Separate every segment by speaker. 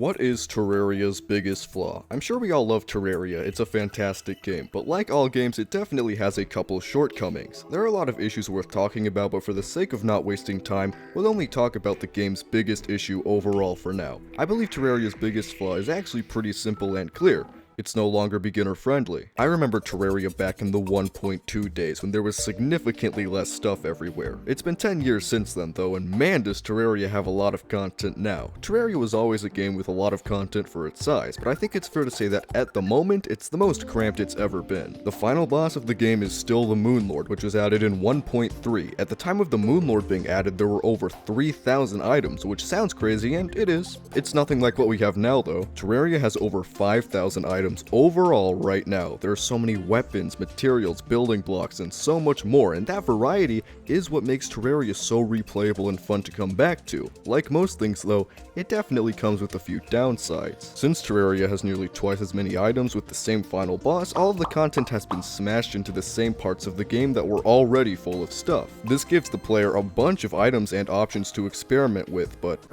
Speaker 1: What is Terraria's biggest flaw? I'm sure we all love Terraria, it's a fantastic game, but like all games, it definitely has a couple shortcomings. There are a lot of issues worth talking about, but for the sake of not wasting time, we'll only talk about the game's biggest issue overall for now. I believe Terraria's biggest flaw is actually pretty simple and clear. It's no longer beginner friendly. I remember Terraria back in the 1.2 days when there was significantly less stuff everywhere. It's been 10 years since then though, and man does Terraria have a lot of content now. Terraria was always a game with a lot of content for its size, but I think it's fair to say that at the moment, it's the most cramped it's ever been. The final boss of the game is still the Moonlord, which was added in 1.3. At the time of the Moonlord being added, there were over 3,000 items, which sounds crazy, and it is. It's nothing like what we have now though. Terraria has over 5,000 items overall right now. There are so many weapons, materials, building blocks, and so much more, and that variety is what makes Terraria so replayable and fun to come back to. Like most things though, it definitely comes with a few downsides. Since Terraria has nearly twice as many items with the same final boss, all of the content has been smashed into the same parts of the game that were already full of stuff. This gives the player a bunch of items and options to experiment with, but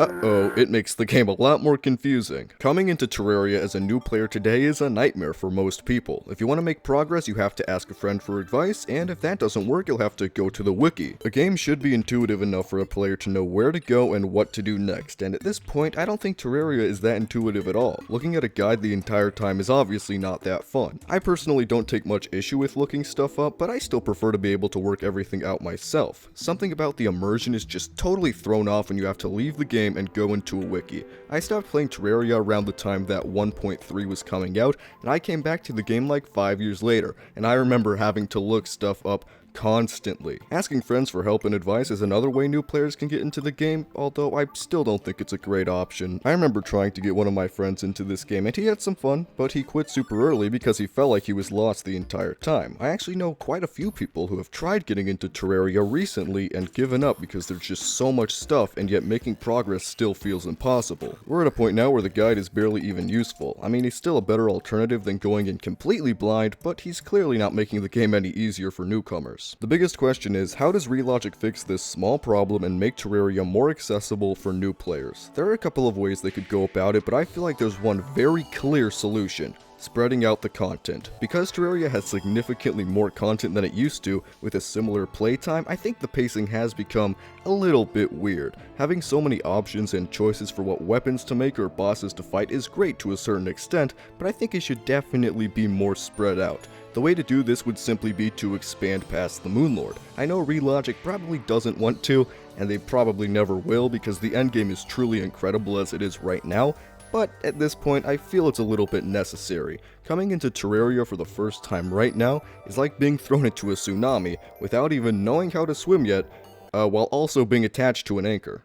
Speaker 1: it makes the game a lot more confusing. Coming into Terraria as a new player today is a nightmare for most people. If you want to make progress, you have to ask a friend for advice, and if that doesn't work, you'll have to go to the wiki. A game should be intuitive enough for a player to know where to go and what to do next, and at this point, I don't think Terraria is that intuitive at all. Looking at a guide the entire time is obviously not that fun. I personally don't take much issue with looking stuff up, but I still prefer to be able to work everything out myself. Something about the immersion is just totally thrown off when you have to leave the game and go into a wiki. I stopped playing Terraria around the time that 1.3 was coming out, and I came back to the game like 5 years later, and I remember having to look stuff up constantly. Asking friends for help and advice is another way new players can get into the game, although I still don't think it's a great option. I remember trying to get one of my friends into this game and he had some fun, but he quit super early because he felt like he was lost the entire time. I actually know quite a few people who have tried getting into Terraria recently and given up because there's just so much stuff and yet making progress still feels impossible. We're at a point now where the guide is barely even useful. I mean, he's still a better alternative than going in completely blind, but he's clearly not making the game any easier for newcomers. The biggest question is, how does Relogic fix this small problem and make Terraria more accessible for new players? There are a couple of ways they could go about it, but I feel like there's one very clear solution: spreading out the content. Because Terraria has significantly more content than it used to, with a similar playtime, I think the pacing has become a little bit weird. Having so many options and choices for what weapons to make or bosses to fight is great to a certain extent, but I think it should definitely be more spread out. The way to do this would simply be to expand past the Moonlord. I know Relogic probably doesn't want to, and they probably never will because the endgame is truly incredible as it is right now, but at this point I feel it's a little bit necessary. Coming into Terraria for the first time right now is like being thrown into a tsunami without even knowing how to swim yet, while also being attached to an anchor.